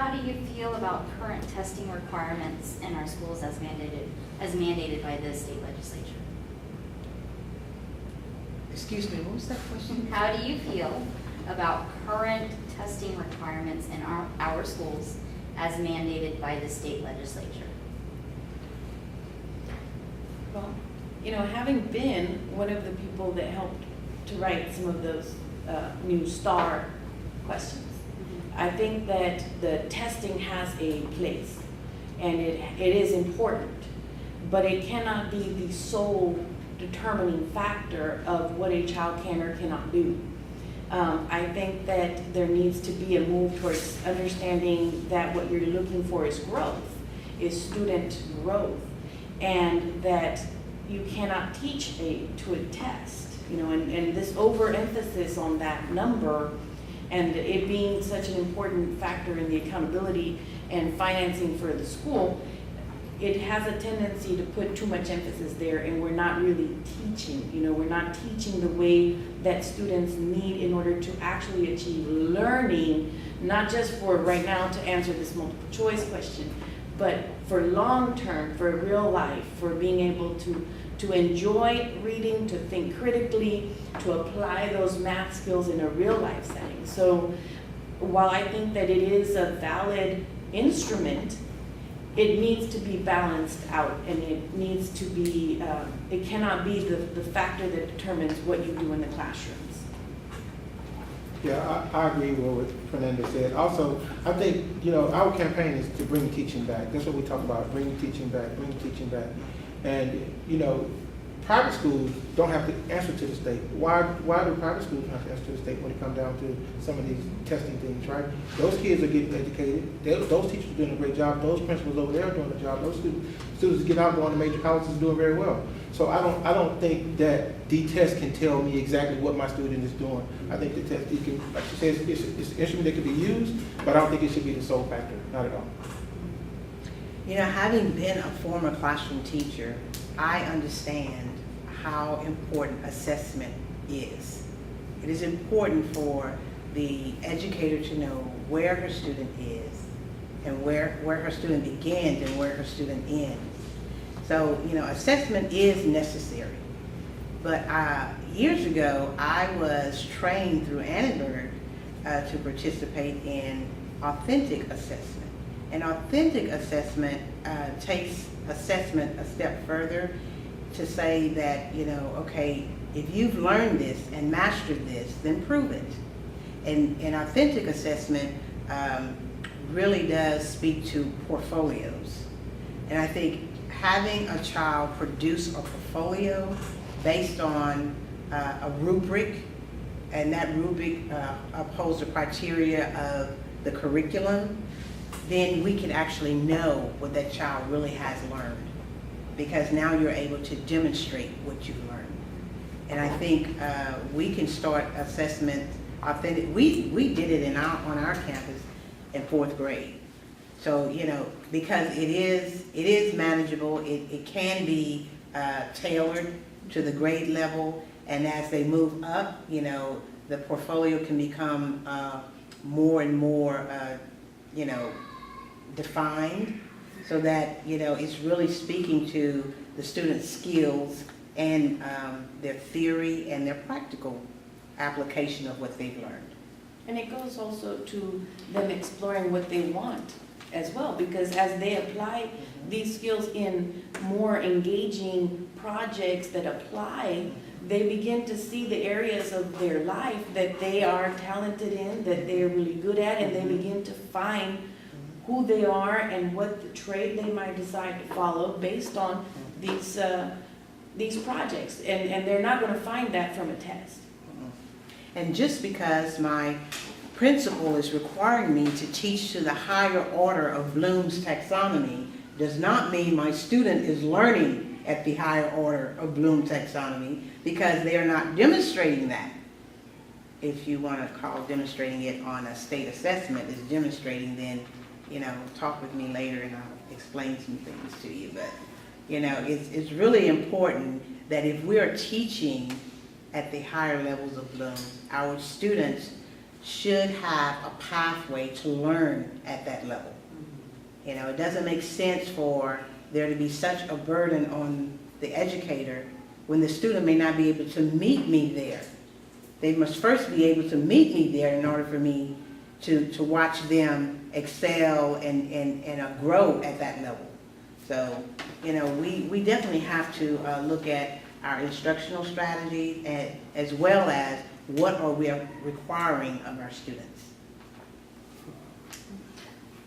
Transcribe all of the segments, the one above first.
How do you feel about current testing requirements in our schools as mandated by the state legislature? Excuse me, what was that question? How do you feel about current testing requirements in our schools as mandated by the state legislature? Well, you know, having been one of the people that helped to write some of those new STAR questions, I think that the testing has a place and it is important, but it cannot be the sole determining factor of what a child can or cannot do. I think that there needs to be a move towards understanding that what you're looking for is growth, is student growth, and that you cannot teach to a test, you know, and this overemphasis on that number and it being such an important factor in the accountability and financing for the school, it has a tendency to put too much emphasis there, and we're not really teaching. You know, we're not teaching the way that students need in order to actually achieve learning, not just for right now to answer this multiple choice question, but for long term, for real life, for being able to enjoy reading, to think critically, to apply those math skills in a real life setting. So while I think that it is a valid instrument, it needs to be balanced out, and it needs to be, it cannot be the factor that determines what you do in the classrooms. Yeah, I agree with what Fernanda said. Also, I think, you know, our campaign is to bring teaching back. That's what we talk about, bring teaching back, bring teaching back. And, you know, private schools don't have to answer to the state. Why do private schools have to answer to the state when it comes down to some of these testing things, right? Those kids are getting educated. Those teachers are doing a great job. Those principals over there are doing a job. Those students get out going to major colleges doing very well. So I don't think that the test can tell me exactly what my student is doing. I think the test, it can, like she says, it's an instrument that can be used, but I don't think it should be the sole factor, not at all. You know, having been a former classroom teacher, I understand how important assessment is. It is important for the educator to know where her student is and where her student begins and where her student ends. So, you know, assessment is necessary. But years ago, I was trained through Annenberg to participate in authentic assessment. And authentic assessment takes assessment a step further to say that, you know, okay, if you've learned this and mastered this, then prove it. And authentic assessment really does speak to portfolios. And I think having a child produce a portfolio based on a rubric, and that rubric upholds the criteria of the curriculum, then we can actually know what that child really has learned, because now you're able to demonstrate what you've learned. And I think we can start assessment authentic. We did it on our campus in 4th grade. So, you know, because it is manageable, it can be tailored to the grade level, and as they move up, you know, the portfolio can become more and more, you know, defined, so that, you know, it's really speaking to the students' skills and their theory and their practical application of what they've learned. And it goes also to them exploring what they want as well, because as they apply these skills in more engaging projects that apply, they begin to see the areas of their life that they are talented in, that they're really good at, and they begin to find who they are and what the trade they might decide to follow based on these projects. And they're not going to find that from a test. And just because my principal is requiring me to teach to the higher order of Bloom's taxonomy does not mean my student is learning at the higher order of Bloom's taxonomy, because they are not demonstrating that. If you want to call demonstrating it on a state assessment is demonstrating, then, you know, talk with me later and I'll explain some things to you. But, you know, it's really important that if we are teaching at the higher levels of Bloom, our students should have a pathway to learn at that level. You know, it doesn't make sense for there to be such a burden on the educator when the student may not be able to meet me there. They must first be able to meet me there in order for me to watch them excel and grow at that level. So, you know, we definitely have to look at our instructional strategies as well as what are we requiring of our students.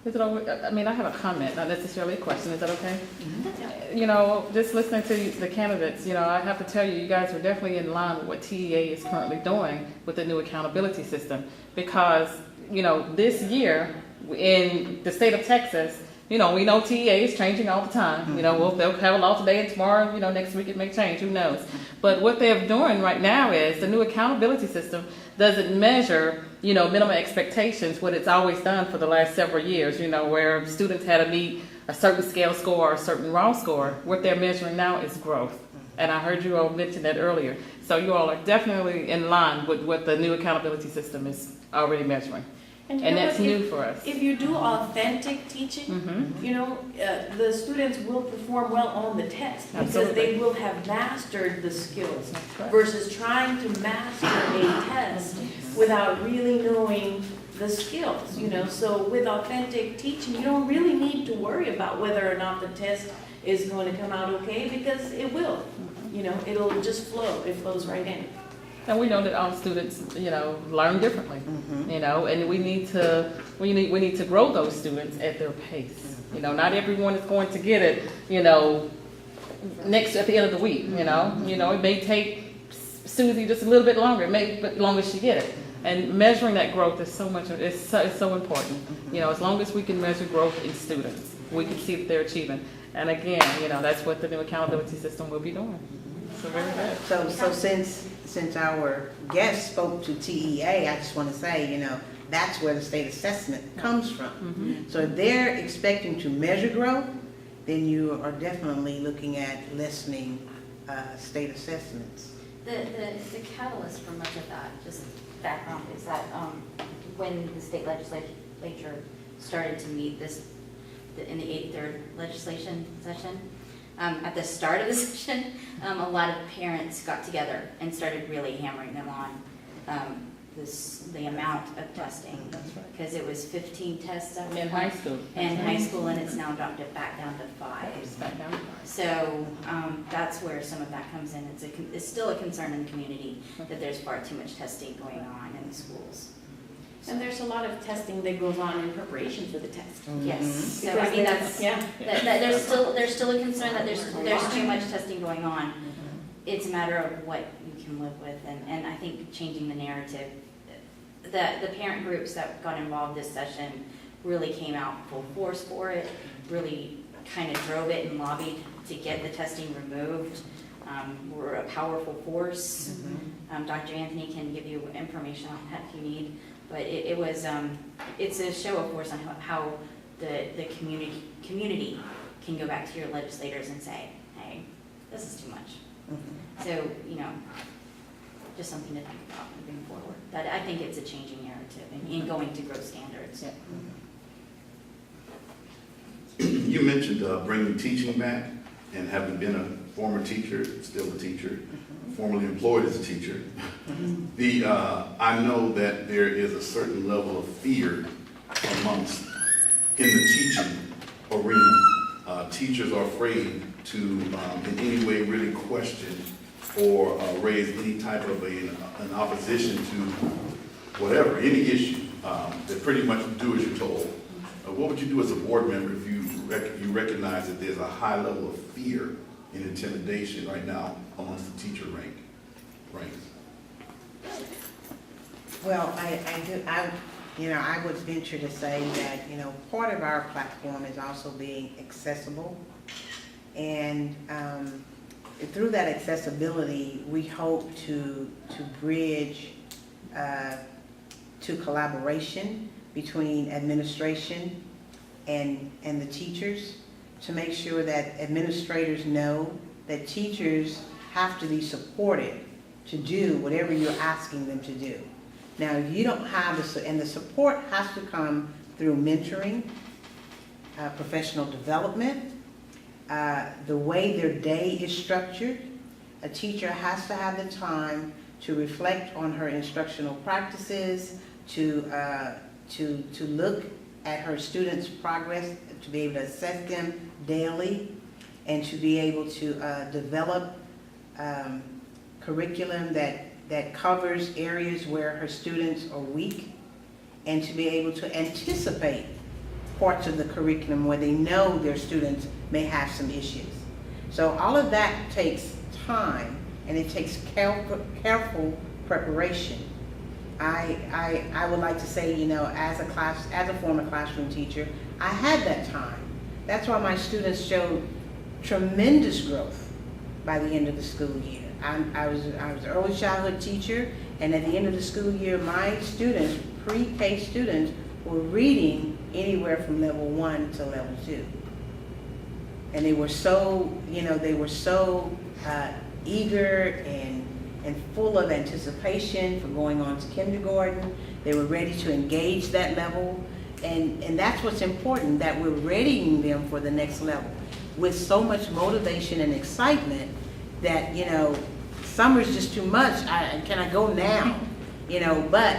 Is it okay? I mean, I have a comment, not necessarily a question. Is that okay? Mm-hmm. You know, just listening to the candidates, you know, I have to tell you, you guys are definitely in line with what TEA is currently doing with the new accountability system. Because, you know, this year in the state of Texas, you know, we know TEA is changing all the time. You know, they'll have a law today and tomorrow, you know, next week it may change, who knows. But what they're doing right now is the new accountability system doesn't measure, you know, minimum expectations, what it's always done for the last several years, you know, where students had to meet a certain scale score or a certain raw score. What they're measuring now is growth. And I heard you all mention that earlier. So you all are definitely in line with what the new accountability system is already measuring. you And know that's what? new for us. If you do authentic teaching, Mm-hmm. you know, the students will perform well on the test because Absolutely. they will have mastered the skills That's correct. versus trying to master a test without really knowing the skills, you know. So with authentic teaching, you don't really need to worry about whether or not the test is going to come out okay, because it will. You know, it'll just flow. It flows right in. And we know that all students, you know, learn differently, you know, and we need to grow those students at their pace. You know, not everyone is going to get it, you know, at the end of the week, you know. You know, it may take Susie just a little bit longer, but long as she get it. And measuring that growth is it's so important. You know, as long as we can measure growth in students, we can see that they're achieving. And again, you know, that's what the new accountability system will be doing. So very good. So since our guest spoke to TEA, I just want to say, you know, that's where the state assessment comes from. So if they're expecting to measure growth, then you are definitely looking at lessening state assessments. The catalyst for much of that, just background, is that when the state legislature started to meet in the 83rd legislation session, at the start of the session, a lot of parents got together and started really hammering them on the amount of testing. That's right. Because it was 15 tests at In high school. and high school, and it's now dropped it back down to 5. It's back down. So that's where some of that comes in. It's still a concern in the community that there's far too much testing going on in the schools. And there's a lot of testing that goes on in preparation for the test. Yes, so I Because mean, that's- yeah. there's still a concern that there's too much testing going on. It's a matter of what you can live with, and I think changing the narrative. The parent groups that got involved this session really came out full force for it, really kind of drove it and lobbied to get the testing removed. We're a powerful force. Dr. Anthony can give you information on that if you need. But it's a show of force on how the community can go back to your legislators and say, hey, this is too much. So, you know, just something to think about moving forward. That I think it's a changing narrative in going to growth standards. Yeah. You mentioned bringing teaching back, and having been a former teacher, still a teacher, formerly employed as a teacher. I know that there is a certain level of fear amongst in the teaching arena. Teachers are afraid to in any way really question or raise any type of an opposition to whatever, any issue. They pretty much do as you're told. What would you do as a board member if you recognize that there's a high level of fear and intimidation right now amongst the teacher ranks? Well, I would venture to say that, you know, part of our platform is also being accessible. And through that accessibility, we hope to bridge to collaboration between administration and the teachers, to make sure that administrators know that teachers have to be supported to do whatever you're asking them to do. Now, if you don't have and the support has to come through mentoring, professional development, the way their day is structured. A teacher has to have the time to reflect on her instructional practices, to look at her students' progress, to be able to assess them daily, and to be able to develop curriculum that covers areas where her students are weak, and to be able to anticipate parts of the curriculum where they know their students may have some issues. So all of that takes time, and it takes careful preparation. I would like to say, you know, as a former classroom teacher, I had that time. That's why my students showed tremendous growth by the end of the school year. I was an early childhood teacher, and at the end of the school year, my students, pre-K students, were reading anywhere from level 1 to level 2. And they were so, you know, eager and full of anticipation for going on to kindergarten. They were ready to engage that level. And that's what's important, that we're readying them for the next level with so much motivation and excitement that, you know, summer's just too much. Can I go now? You know, but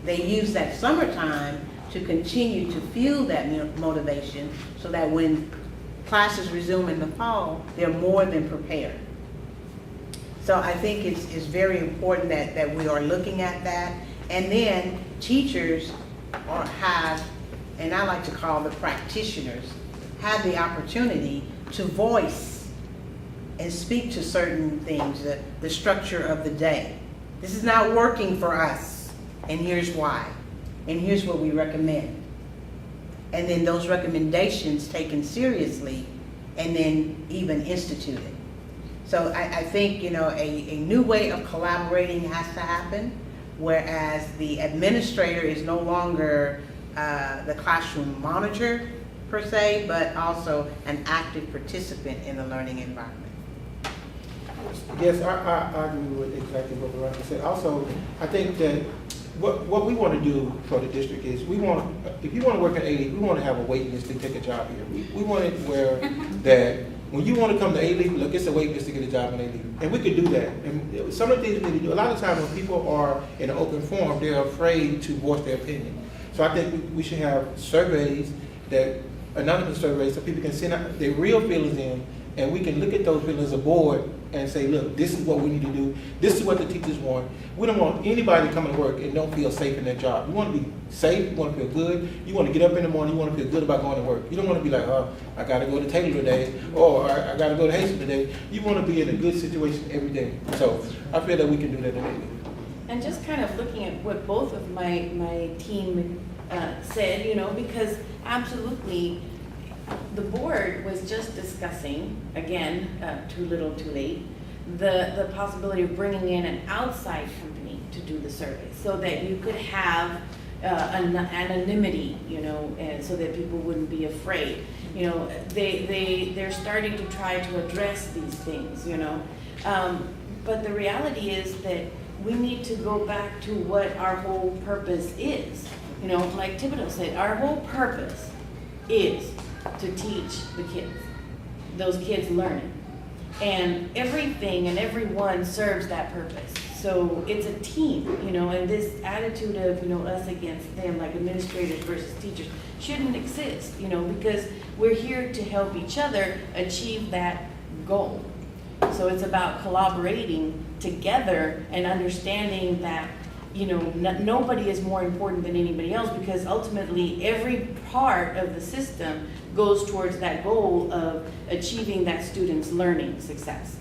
they use that summertime to continue to fuel that motivation so that when classes resume in the fall, they're more than prepared. So I think it's very important that we are looking at that. And then teachers have, and I like to call the practitioners, have the opportunity to voice and speak to certain things, the structure of the day. This is not working for us, and here's why. And here's what we recommend. And then those recommendations taken seriously and then even instituted. So I think, you know, a new way of collaborating has to happen, whereas the administrator is no longer the classroom monitor per se, but also an active participant in the learning environment. Yes, I agree with exactly what Veronica said. Also, I think that what we want to do for the district is if you want to work at Alief, we want to have a wait list to take a job here. We want it where that when you want to come to Alief, look, it's a wait list to get a job in Alief. And we could do that. And some of the things we need to do, a lot of times when people are in an open forum, they're afraid to voice their opinion. So I think we should have surveys, anonymous surveys, so people can send out their real feelings in, and we can look at those feelings as a board and say, look, this is what we need to do. This is what the teachers want. We don't want anybody to come to work and don't feel safe in their job. You want to be safe, you want to feel good, you want to get up in the morning, you want to feel good about going to work. You don't want to be like, oh, I got to go to Taylor today, or I got to go to Hastings today. You want to be in a good situation every day. So I feel that we can do that today. And just kind of looking at what both of my team said, you know, because absolutely, the board was just discussing, again, too little, too late, the possibility of bringing in an outside company to do the survey so that you could have anonymity, you know, and so that people wouldn't be afraid. You know, they're starting to try to address these things, you know. But the reality is that we need to go back to what our whole purpose is. You know, like Thibideaux said, our whole purpose is to teach the kids, those kids learning. And everything and everyone serves that purpose. So it's a team, you know, and this attitude of, you know, us against them, like administrators versus teachers, shouldn't exist, you know, because we're here to help each other achieve that goal. So it's about collaborating together and understanding that, you know, nobody is more important than anybody else, because ultimately every part of the system goes towards that goal of achieving that student's learning success.